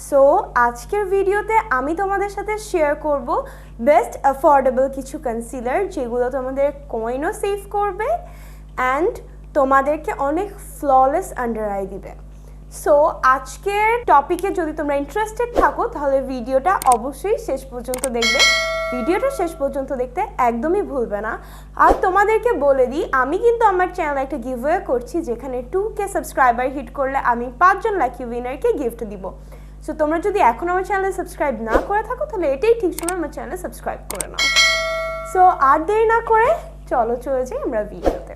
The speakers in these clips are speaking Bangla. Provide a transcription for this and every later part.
সো আজকের ভিডিওতে আমি তোমাদের সাথে শেয়ার করব বেস্ট অ্যাফোর্ডেবল কিছু কনসিলার যেগুলো তোমাদের কয়েনও সেভ করবে অ্যান্ড তোমাদেরকে অনেক ফ্ললেস আন্ডার আই দিবে। সো আজকের টপিকে যদি তোমরা ইন্টারেস্টেড থাকো তাহলে ভিডিওটা অবশ্যই শেষ পর্যন্ত দেখবে। ভিডিওটা শেষ পর্যন্ত দেখতে একদমই ভুলবে না। আর তোমাদেরকে বলে দিই, আমি কিন্তু আমার চ্যানেলে একটা গিভওয়ে করছি যেখানে 2K সাবস্ক্রাইবার হিট করলে আমি 5 জন লাকি উইনারকে গিফট দিব। সো তোমরা যদি এখন আমার চ্যানেলে সাবস্ক্রাইব না করে থাকো তাহলে এটাই ঠিক সময় আমার চ্যানেলে সাবস্ক্রাইব করে নাও। সো আর দেরি না করে চলে যাই আমরা ভিডিওতে।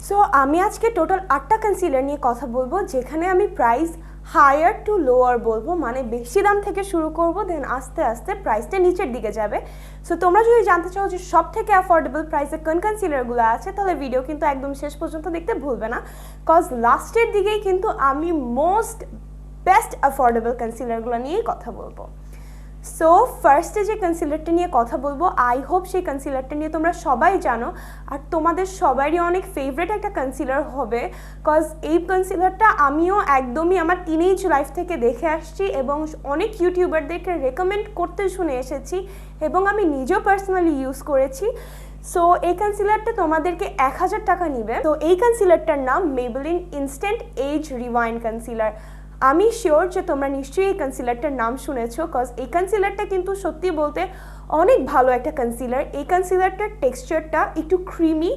সো আমি আজকে টোটাল 8টা কনসিলার নিয়ে কথা বলবো, যেখানে আমি প্রাইস হায়ার টু লোয়ার বলবো, মানে বেশি দাম থেকে শুরু করব, দেন আস্তে আস্তে প্রাইসটা নিচের দিকে যাবে। সো তোমরা যদি জানতে চাও যে সব থেকে অ্যাফোর্ডেবল প্রাইসে কোন কনসিলারগুলো আছে তাহলে ভিডিও কিন্তু একদম শেষ পর্যন্ত দেখতে ভুলবে না, কজ লাস্টের দিকেই কিন্তু আমি মোস্ট বেস্ট অ্যাফোর্ডেবল কনসিলারগুলো নিয়েই কথা বলবো। সো ফার্স্টে যে কনসিলারটা নিয়ে কথা বলবো, আই হোপ সেই কনসিলারটা নিয়ে তোমরা সবাই জানো আর তোমাদের সবারই অনেক ফেভারিট একটা কনসিলার হবে, কজ এই কনসিলারটা আমিও একদমই আমার টিনেজ লাইফ থেকে দেখে আসছি এবং অনেক ইউটিউবারদেরকে রেকমেন্ড করতে শুনে এসেছি এবং আমি নিজেও পার্সোনালি ইউজ করেছি। সো এই কনসিলারটা তোমাদেরকে 1000 টাকা নিবে। তো এই কনসিলারটার নাম মেবেলিন ইনস্ট্যান্ট এজ রিওয়াইন্ড কনসিলার। আমি শিওর যে তোমরা নিশ্চয়ই এই কনসিলারটার নাম শুনেছো, কজ এই কনসিলারটা কিন্তু সত্যি বলতে অনেক ভালো একটা কনসিলার। এই কনসিলারটার টেক্সচারটা একটু ক্রিমি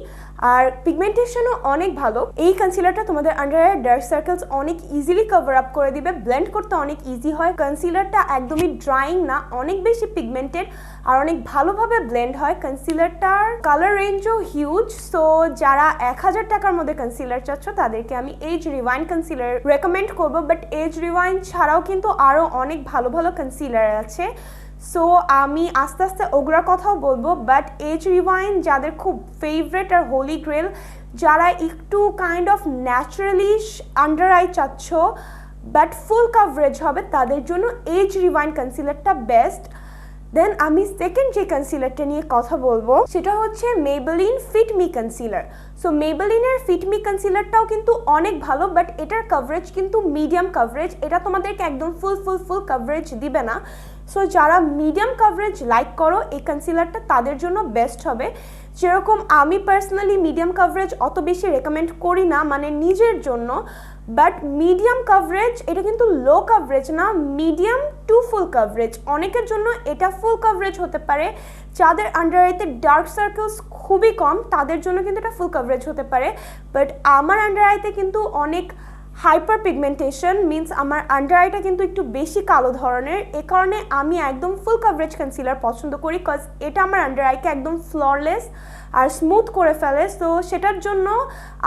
আর পিগমেন্টেশনও অনেক ভালো। এই কনসিলারটা তোমাদের আন্ডার আই ডার্ক সার্কেলস অনেক ইজিলি কভার আপ করে দিবে, ব্লেন্ড করতে অনেক ইজি হয়। কনসিলারটা একদমই ড্রাইং না, অনেক বেশি পিগমেন্টেড আর অনেক ভালোভাবে ব্লেন্ড হয়। কনসিলারটার কালার রেঞ্জও হিউজ। সো যারা 1000 টাকার মধ্যে কনসিলার চাচ্ছ তাদেরকে আমি এজ রিওয়াইন্ড কনসিলার রেকমেন্ড করবো, বাট এজ রিওয়াইন্ড ছাড়াও কিন্তু আরও অনেক ভালো ভালো কনসিলার আছে। সো আমি আস্তে আস্তে ওগুলোর কথাও বলবো, বাট এজ রিওয়াইন্ড যাদের খুব ফেভারেট আর হোলি গ্রেল, যারা একটু kind of naturally under eye চাচ্ছ বাট ফুল কাভারেজ হবে, তাদের জন্য এজ রিওয়াইন্ড কনসিলারটা বেস্ট। দেন আমি সেকেন্ড যে কনসিলারটা নিয়ে কথা বলবো সেটা হচ্ছে Maybelline fit me concealer. So মেবেলিনের ফিট মি কনসিলারটাও কিন্তু অনেক ভালো, বাট এটার কভারেজ কিন্তু মিডিয়াম কভারেজ, এটা তোমাদেরকে একদম ফুল কভারেজ দিবে না। সো যারা মিডিয়াম কভারেজ লাইক করো এই কনসিলারটা তাদের জন্য বেস্ট হবে। যেরকম আমি পার্সোনালি মিডিয়াম কভারেজ অত বেশি রেকমেন্ড করি না, মানে নিজের জন্য, বাট মিডিয়াম কভারেজ এটা কিন্তু লো কভারেজ না, মিডিয়াম টু ফুল কভারেজ। অনেকের জন্য এটা ফুল কভারেজ হতে পারে, যাদের আন্ডার আইতে ডার্ক সার্কেলস খুবই কম তাদের জন্য কিন্তু এটা ফুল কভারেজ হতে পারে। বাট আমার আন্ডার আইতে কিন্তু অনেক হাইপার পিগমেন্টেশন, মিনস আমার আন্ডার আইটা কিন্তু একটু বেশি কালো ধরনের, এ কারণে আমি একদম ফুল কভারেজ কনসিলার পছন্দ করি, কজ এটা আমার আন্ডার আইকে একদম ফ্ললেস আর স্মুথ করে ফেলে। সো সেটার জন্য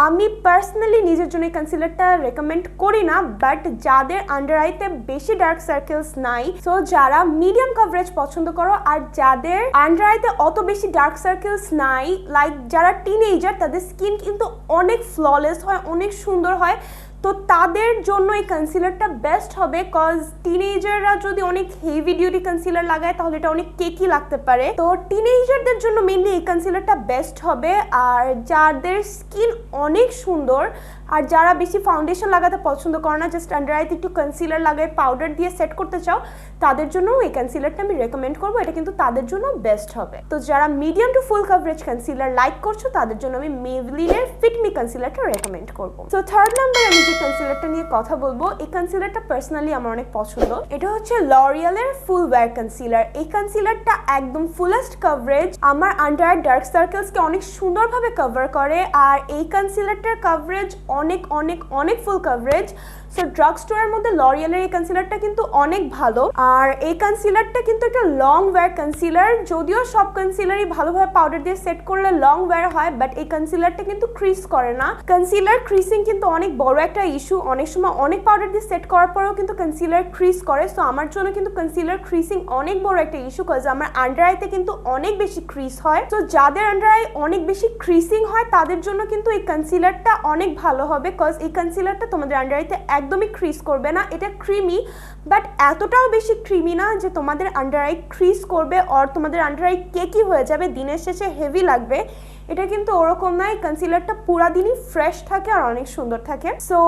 আমি পার্সোনালি নিজের জন্য এই কনসিলারটা রেকমেন্ড করি না, বাট যাদের আন্ডার আইতে বেশি ডার্ক সার্কেলস নাই, সো যারা মিডিয়াম কভারেজ পছন্দ করো আর যাদের আন্ডার আইতে অত বেশি ডার্ক সার্কেলস নাই, লাইক যারা টিনেজার, তাদের স্কিন কিন্তু অনেক ফ্ললেস হয়, অনেক সুন্দর হয়, তো তাদের জন্য এই কনসিলারটা বেস্ট হবে। কজ টিনেজাররা যদি অনেক হেভি ডিউটি কনসিলার লাগায় তাহলে এটা অনেক কেকি লাগতে পারে, তো টিনেজারদের জন্য মেনলি এই কনসিলারটা বেস্ট হবে। আর যাদের স্কিন অনেক সুন্দর আর যারা বেশি ফাউন্ডেশন লাগাতে পছন্দ করে না, জাস্ট আন্ডার আইতে একটু কনসিলার লাগায় পাউডার দিয়ে সেট করতে চাও, তাদের জন্য এই কনসিলারটা আমি রেকমেন্ড করবো, এটা কিন্তু তাদের জন্য বেস্ট হবে। তো যারা medium to full coverage concealer like করছো তাদের জন্য আমি মেবেলিনের ফিট মি কনসিলারটা রেকমেন্ড করবো। তো থার্ড নাম্বার আমি যে কনসিলারটা নিয়ে কথা বলবো, এই কনসিলারটা পার্সোনালি আমার অনেক পছন্দ। এটা হচ্ছে লরিয়ালের ফুল ওয়্যার কনসিলার। এই কনসিলারটা একদম ফুলেস্ট কভারেজ, আমার আন্ডার আই ডার্ক সার্কেলসকে অনেক সুন্দরভাবে কভার করে আর এই কনসিলারটার কভারেজ অনেক অনেক অনেক ফুল কভারেজ। সো ড্রাগ স্টোরের মধ্যে লরিয়ালের এই কনসিলারটা কিন্তু অনেক ভালো। আর এই কনসিলারটা কিন্তু একটা লং ওয়্যার কনসিলার, যদিও সব কনসিলারই ভালোভাবে পাউডার দিয়ে সেট করলে লং ওয়্যার হয়, বাট এই কনসিলারটা কিন্তু ক্রিজ করে না। কনসিলার ক্রিজিং কিন্তু অনেক বড় একটা ইস্যু, অনেক সময় অনেক পাউডার দিয়ে সেট করার পরেও কিন্তু কনসিলার ক্রিজ করে। সো আমার জন্য কিন্তু কনসিলার ক্রিজিং অনেক বড় একটা ইস্যু, কজ আমার আন্ডার আইতে কিন্তু অনেক বেশি ক্রিজ হয়। তো যাদের আন্ডার আই অনেক বেশি ক্রিজিং হয় তাদের জন্য কিন্তু এই কনসিলারটা অনেক ভালো হবে, কজ এই কনসিলারটা তোমাদের আন্ডার আইতে একদমই ক্রিজ করবে না। এটা ক্রিমি, বাট এতটাও বেশি ক্রিমি না যে তোমাদের আন্ডার আই ক্রিজ করবে আর তোমাদের আন্ডার আই কেকি হয়ে যাবে, দিনের শেষে হেভি লাগবে। এটা কিন্তু ওরকম নয়, কনসিলারটা পুরা দিনই ফ্রেশ থাকে আর অনেক সুন্দর থাকে। সো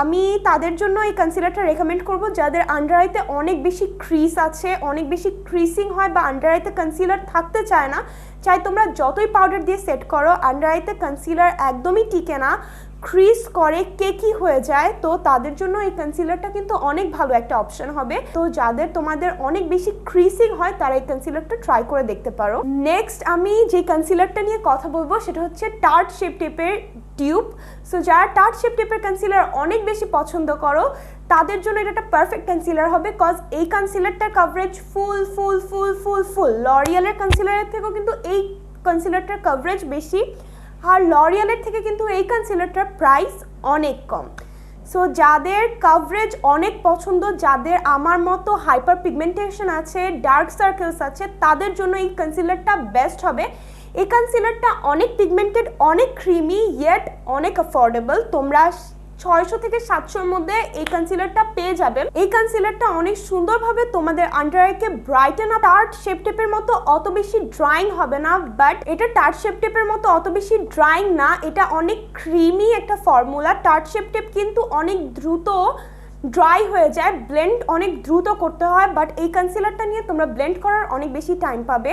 আমি তাদের জন্য এই কনসিলারটা রেকমেন্ড করব যাদের আন্ডার আইতে অনেক বেশি ক্রিজ আছে, অনেক বেশি ক্রিসিং হয় বা আন্ডার আইতে কনসিলার থাকতে চায় না, চাই তোমরা যতই পাউডার দিয়ে সেট করো আন্ডার আইতে কনসিলার একদমই টিকে না, ক্রিজ করে কেকি হয়ে যায়। তো তাদের জন্য এই কনসিলারটা কিন্তু অনেক ভালো একটা অপশন হবে। তো যাদের তোমাদের অনেক বেশি ক্রিসিং হয় তারা এই কনসিলারটা ট্রাই করে দেখতে পারো। নেক্সট আমি যে কনসিলারটা নিয়ে কথা বলবো সেটা হচ্ছে টার্ট শেপ টিপের টিউব। সো যারা টার্ট শেপ টিপের কনসিলার অনেক বেশি পছন্দ করো তাদের জন্য এটা একটা পারফেক্ট কনসিলার হবে, কজ এই কনসিলারটার কভারেজ ফুল ফুল ফুল ফুল ফুল লরিয়ালের কনসিলারের থেকেও কিন্তু এই কনসিলারটার কভারেজ বেশি, আর লরিয়ালের থেকে কিন্তু এই কনসিলারটার প্রাইস অনেক কম। সো যাদের কভারেজ অনেক পছন্দ, যাদের আমার মতো হাইপার পিগমেন্টেশন আছে, ডার্ক সার্কেলস আছে, তাদের জন্য এই কনসিলারটা বেস্ট হবে। এই কনসিলারটা অনেক পিগমেন্টেড, অনেক ক্রিমি, ইয়েট অনেক অ্যাফোর্ডেবল। তোমরা 600 থেকে 700-র মধ্যে এই কনসিলারটা পেয়ে যাবেন। এই কনসিলারটা অনেক সুন্দরভাবে তোমাদের আন্ডার আইকে ব্রাইটেন আপ। টার্ট শেপ টিপের মতো অত বেশি ড্রাইং হবে না, বাট এটা টার্ট শেপ টিপের মতো অত বেশি ড্রাইং না, এটা অনেক ক্রিমি একটা ফর্মুলা। টার্ট শেপ টিপ কিন্তু অনেক দ্রুত ড্রাই হয়ে যায়, ব্লেন্ড অনেক দ্রুত করতে হয়, বাট এই কনসিলারটা নিয়ে তোমরা ব্লেন্ড করার অনেক বেশি টাইম পাবে।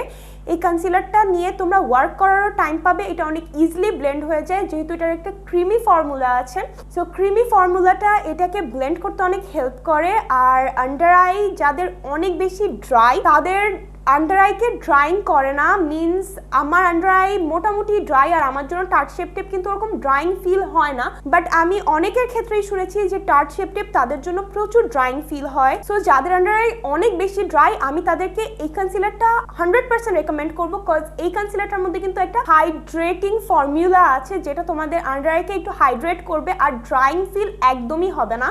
এই কনসিলারটা নিয়ে তোমরা ওয়ার্ক করারও টাইম পাবে, এটা অনেক ইজিলি ব্লেন্ড হয়ে যায় যেহেতু এটার একটা ক্রিমি ফর্মুলা আছে। সো ক্রিমি ফর্মুলাটা এটাকে ব্লেন্ড করতে অনেক হেল্প করে। আর আন্ডার আই যাদের অনেক বেশি ড্রাই তাদের আন্ডার আইকে ড্রাইং করে না, মিনস আমার আন্ডার আই মোটামুটি ড্রাই আর আমার জন্য টার্ট শেপ টিপ কিন্তু ওরকম ড্রাইং ফিল হয় না, বাট আমি অনেকের ক্ষেত্রেই শুনেছি যে টার্ট শেপ টিপ তাদের জন্য প্রচুর ড্রাইং ফিল হয়। সো যাদের আন্ডার আই অনেক বেশি ড্রাই আমি তাদেরকে এই কনসিলারটা 100% রেকমেন্ড করবো, কজ এই কনসিলারটার মধ্যে কিন্তু একটা হাইড্রেটিং ফর্মুলা আছে যেটা তোমাদের আন্ডার আইকে একটু হাইড্রেট করবে আর ড্রাইং ফিল একদমই হবে না।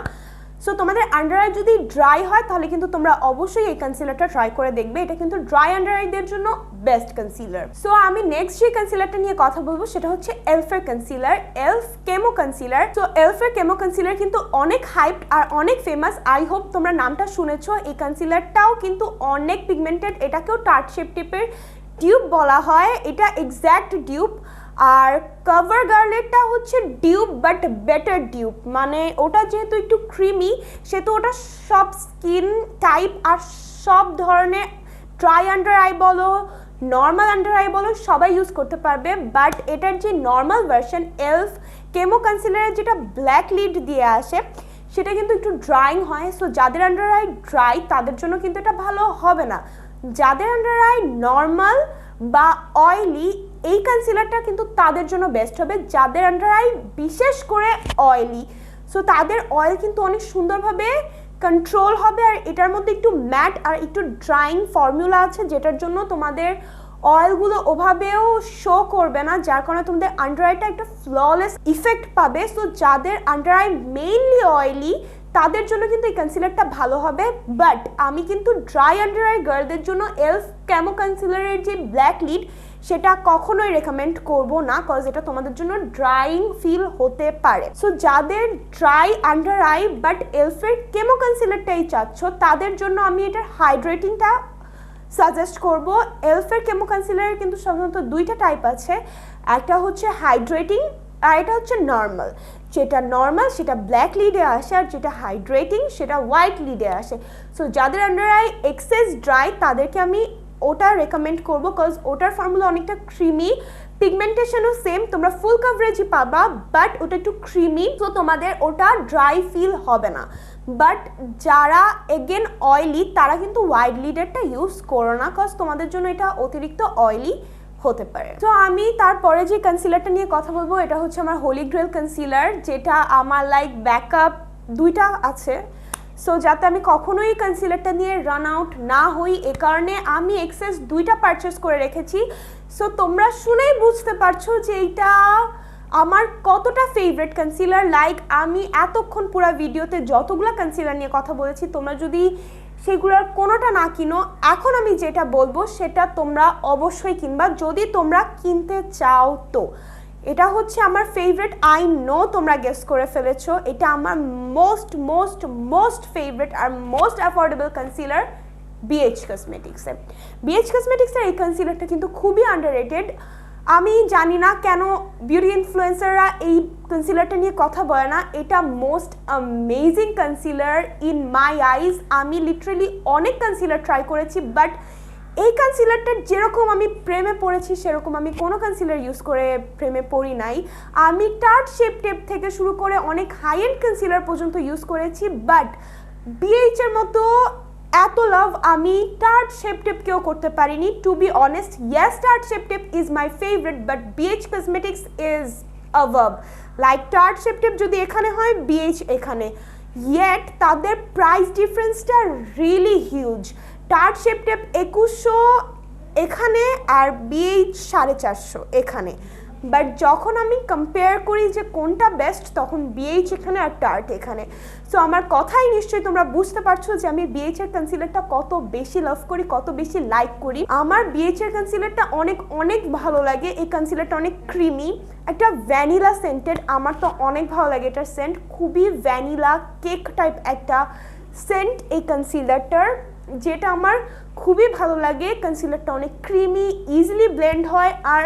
সো তোমাদের আন্ডার আই যদি ড্রাই হয় তাহলে কিন্তু তোমরা অবশ্যই এই কনসিলারটা ট্রাই করে দেখবে, এটা কিন্তু ড্রাই আন্ডার আইদের জন্য বেস্ট কনসিলার। সো আমি নেক্সট যে কনসিলারটা নিয়ে কথা বলবো সেটা হচ্ছে এলফের concealer, elf camo concealer. So এলফের কেমো কনসিলার কিন্তু অনেক হাইপড আর অনেক ফেমাস, আই হোপ তোমরা নামটা শুনেছো। এই কনসিলারটাও কিন্তু অনেক পিগমেন্টেড, এটাকেও টার্ট শেপ টিপের টিউব বলা হয়, এটা এক্স্যাক্ট টিউব। আর কভার গার্লেটটা হচ্ছে ডিউব বাট বেটার ডিউব, মানে ওটা যেহেতু একটু ক্রিমি সেহেতু ওটা সব স্কিন টাইপ আর সব ধরনের ড্রাই আন্ডার আই বলো নর্মাল আন্ডার আই বলো সবাই ইউজ করতে পারবে। বাট এটার যে নর্মাল ভার্সন এলফ কেমো কনসিলারের যেটা ব্ল্যাক লিড দিয়ে আসে সেটা কিন্তু একটু ড্রাইং হয়। সো যাদের আন্ডার আই ড্রাই তাদের জন্য কিন্তু এটা ভালো হবে না। যাদের আন্ডার আই নর্মাল বা অয়েলি এই কনসিলারটা কিন্তু তাদের জন্য বেস্ট হবে, যাদের আন্ডার আই বিশেষ করে অয়েলি। সো তাদের অয়েল কিন্তু অনেক সুন্দরভাবে কন্ট্রোল হবে, আর এটার মধ্যে একটু ম্যাট আর একটু ড্রাইং ফর্মুলা আছে যেটার জন্য তোমাদের অয়েলগুলো ওভাবেও শো করবে না, যার কারণে তোমাদের আন্ডার আইটা একটা ফ্ললেস ইফেক্ট পাবে। সো যাদের আন্ডার আই মেইনলি অয়েলি তাদের জন্য কিন্তু এই কনসিলারটা ভালো হবে। বাট আমি কিন্তু ড্রাই আন্ডার আই গার্লদের জন্য এলফ ক্যামো কনসিলারের যে ব্ল্যাক লিড সেটা কখনোই রেকমেন্ড করব না, কজ এটা তোমাদের জন্য ড্রাইং ফিল হতে পারে। সো যাদের ড্রাই আন্ডার আই বাট এলফের কেমো কনসিলারটাই চাচ্ছ তাদের জন্য আমি এটার হাইড্রেটিংটা সাজেস্ট করব। এলফের কেমো কনসিলারের কিন্তু সাধারণত দুইটা টাইপ আছে, একটা হচ্ছে হাইড্রেটিং আর এটা হচ্ছে নর্মাল। যেটা নর্মাল সেটা ব্ল্যাক লিডে আসে আর যেটা হাইড্রেটিং সেটা হোয়াইট লিডে আসে। সো যাদের আন্ডার আই এক্সেস ড্রাই তাদেরকে আমি ওটা রেকমেন্ড করবো, কজ ওটার ফর্মুলা অনেকটা ক্রিমি, পিগমেন্টেশনও সেম, তোমরা ফুল কভারেজই পাবা বাট ওটা একটু ক্রিমি, তো তোমাদের ওটা ড্রাই ফিল হবে না। বাট যারা এগেন অয়েলি তারা কিন্তু হোয়াইট লিডারটা ইউজ করো না, কজ তোমাদের জন্য এটা অতিরিক্ত অয়েলি হতে পারে। তো আমি তারপরে যে কনসিলারটা নিয়ে কথা বলবো এটা হচ্ছে আমার হোলি গ্রেল কনসিলার, যেটা আমার লাইক ব্যাকআপ দুইটা আছে। সো যাতে আমি কখনোই কনসিলারটা নিয়ে রান আউট না হই এ কারণে আমি এক্সেস দুইটা পারচেস করে রেখেছি। সো তোমরা শুনেই বুঝতে পারছো যে এইটা আমার কতটা ফেভারিট কনসিলার। লাইক আমি এতক্ষণ পুরো ভিডিওতে যতগুলো কনসিলার নিয়ে কথা বলেছি তোমরা যদি সেগুলোর কোনোটা না কিনো, এখন আমি যেটা বলবো সেটা তোমরা অবশ্যই কিনবা যদি তোমরা কিনতে চাও। তো এটা হচ্ছে আমার ফেভারিট, আই নো তোমরা গেস করে ফেলেছো, এটা আমার মোস্ট মোস্ট মোস্ট ফেভারিট আর মোস্ট অ্যাফোর্ডেবল কনসিলার BH কসমেটিক্সের। BH কসমেটিক্সের এই কনসিলারটা কিন্তু খুবই আন্ডাররেটেড। আমি জানি না কেন বিউটি ইনফ্লুয়েন্সাররা এই কনসিলারটা নিয়ে কথা বলে না। এটা most amazing concealer in my eyes. আমি লিটারেলি অনেক কনসিলার ট্রাই করেছি, বাট এই কনসিলারটার যেরকম আমি প্রেমে পড়েছি সেরকম আমি কোনো কনসিলার ইউজ করে প্রেমে পড়ি নাই। আমি টার্ট শেপ টেপ থেকে শুরু করে অনেক হাই এন্ড কনসিলার পর্যন্ত ইউজ করেছি, বাট BH এর মতো এত লাভ আমি টার্ট শেপ টেপকেও করতে পারিনি। To be honest, yes Tarte shape tape is my favourite, but BH cosmetics is above. Like Tarte shape tape যদি এখানে হয়, BH এখানে, ইয়েট তাদের প্রাইস ডিফারেন্সটা really huge. Tarte shape tape 2100 এখানে আর BH 450 এখানে, বাট যখন আমি কম্পেয়ার করি যে কোনটা বেস্ট, তখন BH এখানে আর টার্ট এখানে। সো আমার কথাই নিশ্চয়ই তোমরা বুঝতে পারছো যে আমি BH এর কনসিলারটা কত বেশি লাভ করি, কত বেশি লাইক করি। আমার BH এর কনসিলারটা অনেক অনেক ভালো লাগে। এই কনসিলারটা অনেক ক্রিমি, একটা ভ্যানিলা সেন্টেড, আমার তো অনেক ভালো লাগে এটার সেন্ট, খুবই ভ্যানিলা কেক টাইপ একটা সেন্ট এই কনসিলারটার, যেটা আমার খুবই ভালো লাগে। কনসিলারটা অনেক ক্রিমি, ইজিলি ব্লেন্ড হয়, আর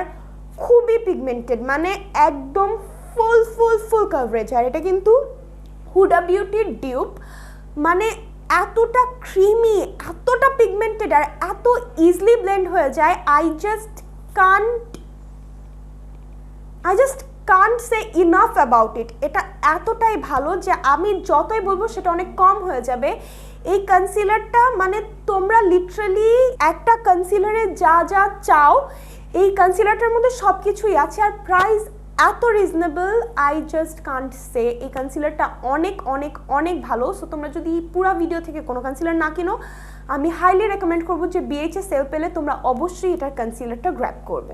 খুবই পিগমেন্টেড, মানে একদম ফুল ফুল ফুল কভারেজ। আর এটা কিন্তু হুডা বিউটির ডিউপ, মানে এতটা ক্রিমি, এতটা পিগমেন্টেড, আর এত ইজিলি ব্লেন্ড হয়ে যায়। I just can't say enough about it. এটা এতটাই ভালো যে আমি যতই বলবো সেটা অনেক কম হয়ে যাবে। এই কনসিলারটা মানে তোমরা লিটারালি একটা কনসিলারে যা যা চাও এই কনসিলারটার মধ্যে সব কিছুই আছে, আর প্রাইস এত reasonable. I just can't say. এই কনসিলারটা অনেক অনেক অনেক ভালো। সো তোমরা যদি পুরো ভিডিও থেকে কোনো কনসিলার না কিনো, আমি হাইলি রেকমেন্ড করবো যে BH এ সেল পেলে তোমরা অবশ্যই এটার কনসিলারটা গ্র্যাব করবে।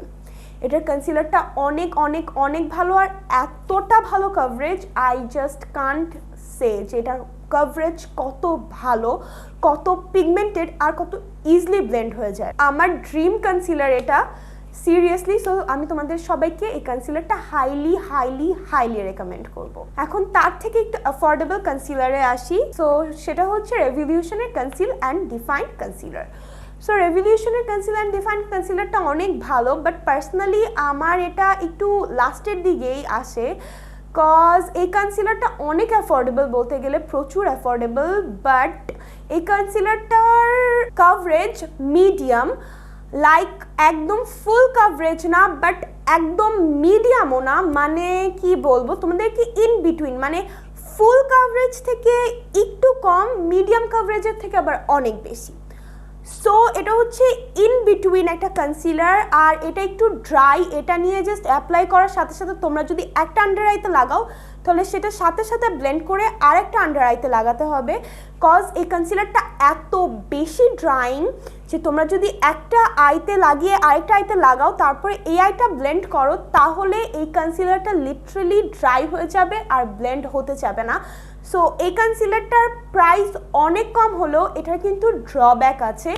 এটার কনসিলারটা অনেক অনেক অনেক ভালো, আর এতটা ভালো coverage. I just can't say যে এটার কভারেজ কত ভালো, কত পিগমেন্টেড, আর কত ইজিলি ব্লেন্ড হয়ে যায়। আমার ড্রিম কনসিলার এটা, সিরিয়াসলি। সো আমি তোমাদের সবাইকে এই কনসিলারটা হাইলি হাইলি হাইলি রেকমেন্ড করব। এখন তার থেকে একটু অ্যাফোর্ডেবল কনসিলারে আসি। সো সেটা হচ্ছে রেভলিউশনের conceal and define concealer. So রেভলিউশনের কনসিল অ্যান্ড ডিফাইন কনসিলারটা অনেক ভালো, বাট পার্সোনালি আমার এটা একটু লাস্টের দিকেই আসে, কজ এই কনসিলারটা অনেক অ্যাফোর্ডেবল, বলতে গেলে প্রচুর অ্যাফোর্ডেবল। বাট এই কনসিলারটার কভারেজ মিডিয়াম, লাইক একদম ফুল কভারেজ না, বাট একদম মিডিয়ামও না, মানে কি বলবো তোমাদেরকে, ইন বিটুইন, মানে ফুল কভারেজ থেকে একটু কম, মিডিয়াম কভারেজের থেকে আবার অনেক বেশি। সো এটা হচ্ছে ইন বিটুইন একটা কনসিলার, আর এটা একটু ড্রাই। এটা নিয়ে জাস্ট অ্যাপ্লাই করার সাথে সাথে তোমরা যদি একটা আন্ডার আইতে লাগাও, তাহলে সেটা সাথে সাথে ব্লেন্ড করে আরেকটা আন্ডার আইতে লাগাতে হবে, কজ এই কনসিলারটা এত বেশি ড্রাইং যে তোমরা যদি একটা আইতে লাগিয়ে আরেকটা আইতে লাগাও, তারপরে এই আইটা ব্লেন্ড করো, তাহলে এই কনসিলারটা লিটারালি ড্রাই হয়ে যাবে আর ব্লেন্ড হতে যাবে না। সো এই কনসিলারটার প্রাইস অনেক কম হলেও এটার কিন্তু ড্রব্যাক আছে,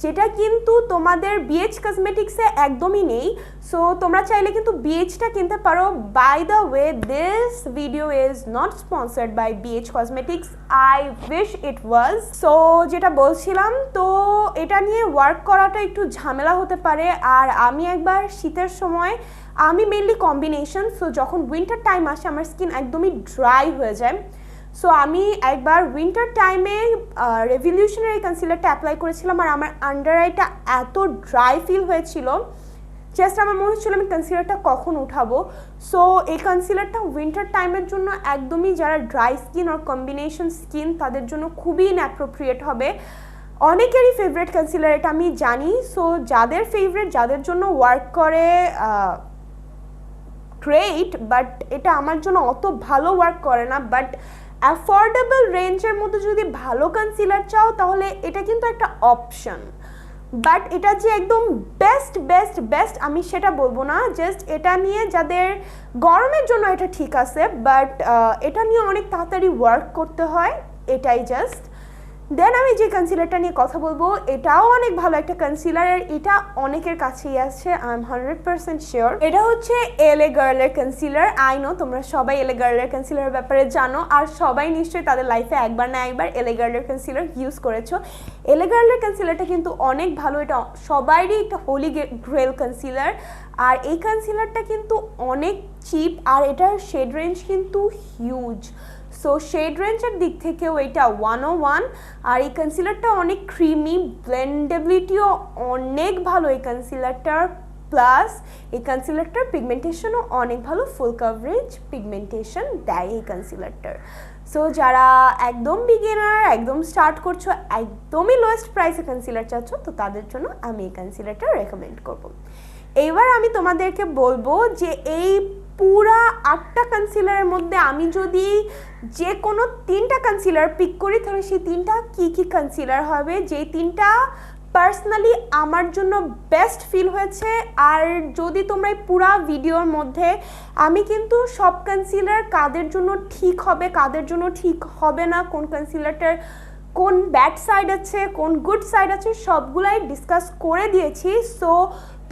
যেটা কিন্তু তোমাদের BH কসমেটিক্সে একদমই নেই। সো তোমরা চাইলে কিন্তু BHটা কিনতে পারো। By the way, this video is not sponsored by BH cosmetics, I wish it was. So যেটা বলছিলাম, তো এটা নিয়ে ওয়ার্ক করাটা একটু ঝামেলা হতে পারে। আর আমি একবার শীতের সময়, আমি মেনলি কম্বিনেশন, সো যখন উইন্টার টাইম আসে আমার স্কিন একদমই ড্রাই হয়ে যায়। সো আমি একবার উইন্টার টাইমে রেভলিউশনের এই কনসিলারটা অ্যাপ্লাই করেছিলাম, আর আমার আন্ডার আইটা এত ড্রাই ফিল হয়েছিল, জাস্ট আমার মনে হচ্ছিল আমি কনসিলারটা কখন উঠাবো। সো এই কনসিলারটা উইন্টার টাইমের জন্য একদমই, যারা ড্রাই স্কিন আর কম্বিনেশন স্কিন তাদের জন্য খুবই ইনঅ্যাপ্রোপ্রিয়েট হবে। অনেকেরই ফেভারিট কনসিলার এটা আমি জানি। সো যাদের ফেভারিট, যাদের জন্য ওয়ার্ক করে, গ্রেট, বাট এটা আমার জন্য অত ভালো ওয়ার্ক করে না। বাট অ্যাফোর্ডেবল রেঞ্জের মধ্যে যদি ভালো কনসিলার চাও, তাহলে এটা কিন্তু একটা অপশন। বাট এটা যে একদম বেস্ট বেস্ট বেস্ট আমি সেটা বলবো না। জাস্ট এটা নিয়ে যাদের গরমের জন্য এটা ঠিক আছে, বাট এটা নিয়ে অনেক তাড়াতাড়ি ওয়ার্ক করতে হয়, এটাই জাস্ট। দেন আমি যে কনসিলারটা নিয়ে কথা বলবো এটাও অনেক ভালো একটা কনসিলার, আর এটা অনেকের কাছেই আছে, আই এম 100% শিওর। এটা হচ্ছে এলএ গার্লের কনসিলার। আই নো তোমরা সবাই এলএ গার্লের কনসিলারের ব্যাপারে জানো, আর সবাই নিশ্চয়ই তাদের লাইফে একবার না একবার এলএ গার্লের কনসিলার ইউজ করেছো। এলএ গার্লের কনসিলারটা কিন্তু অনেক ভালো, এটা সবারই একটা হোলি গ্রেল কনসিলার। আর এই কনসিলারটা কিন্তু অনেক চিপ, আর এটার শেড রেঞ্জ কিন্তু হিউজ। সো শেড রেঞ্জের দিক থেকেও এটা 101। আর এই কনসিলারটা অনেক ক্রিমি, ব্লেন্ডেবিলিটিও অনেক ভালো এই কনসিলারটার, প্লাস এই কনসিলারটার পিগমেন্টেশনও অনেক ভালো, ফুল কভারেজ পিগমেন্টেশন দেয় এই কনসিলারটার। সো যারা একদম বিগিনার, একদম স্টার্ট করছো, একদমই লোয়েস্ট প্রাইসে কনসিলার চাচ্ছ, তো তাদের জন্য আমি এই কনসিলারটা রেকমেন্ড করব। এইবার আমি তোমাদেরকে বলবো যে এই পুরা 8টা কনসিলারের মধ্যে আমি যদি যে কোনো 3টা কনসিলার পিক করি, তাহলে সেই 3টা কী কী কনসিলার হবে, যে 3টা পার্সোনালি আমার জন্য বেস্ট ফিল হয়েছে। আর যদি তোমরা এই পুরা ভিডিওর মধ্যে আমি কিন্তু সব কনসিলার কাদের জন্য ঠিক হবে, কাদের জন্য ঠিক হবে না, কোন কনসিলারটার কোন ব্যাড সাইড আছে, কোন গুড সাইড আছে, সবগুলাই ডিসকাস করে দিয়েছি। সো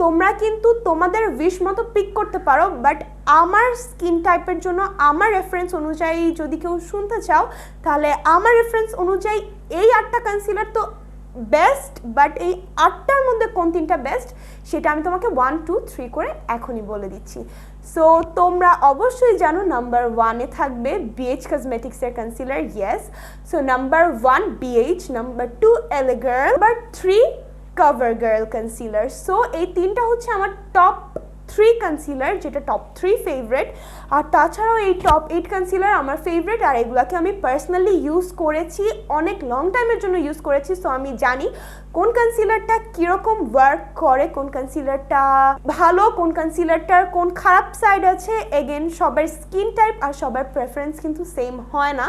তোমরা কিন্তু তোমাদের উইশ মতো পিক করতে পারো, বাট আমার স্কিন টাইপের জন্য আমার রেফারেন্স অনুযায়ী যদি কেউ শুনতে চাও, তাহলে আমার রেফারেন্স অনুযায়ী এই 8টা কনসিলার তো বেস্ট, বাট এই 8টার মধ্যে কোন 3টা বেস্ট সেটা আমি তোমাকে 1, 2, 3 করে এখনই বলে দিচ্ছি। সো তোমরা অবশ্যই জানো নাম্বার 1-এ থাকবে BH কসমেটিক্সের concealer, yes. So number 1 BH, number 2 LA Girl, number 3 CoverGirl concealer. So এই 3টা হচ্ছে আমার টপ 3 কনসিলার, যেটা টপ 3 ফেভারিট। আর তাছাড়াও এই টপ 8 কনসিলার আমার ফেভারিট, আর এগুলোকে আমি পার্সোনালি ইউজ করেছি, অনেক লং টাইমের জন্য ইউজ করেছি। সো আমি জানি কোন কনসিলারটা কীরকম ওয়ার্ক করে, কোন কনসিলারটা ভালো, কোন কনসিলারটার কোন খারাপ সাইড আছে। এগেন সবার স্কিন টাইপ আর সবার প্রেফারেন্স কিন্তু সেম হয় না।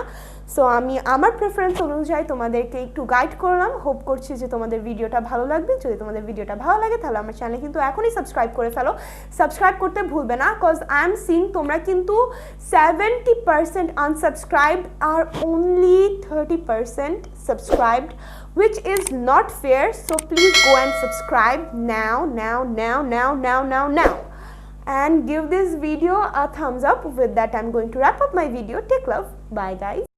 সো আমি আমার প্রেফারেন্স অনুযায়ী তোমাদেরকে একটু গাইড করলাম। হোপ করছি যে তোমাদের ভিডিওটা ভালো লাগবে। যদি তোমাদের ভিডিওটা ভালো লাগে তাহলে আমার চ্যানেল কিন্তু এখনই সাবস্ক্রাইব করে ফেলো, সাবস্ক্রাইব করতে ভুলবে না, কজ আই এম সিং তোমরা কিন্তু 70% আনসাবস্ক্রাইবড আর only 30% subscribed, which is not fair. So please go and subscribe now and give this video a thumbs up. With that I'm going to wrap up my video. Take love, bye guys.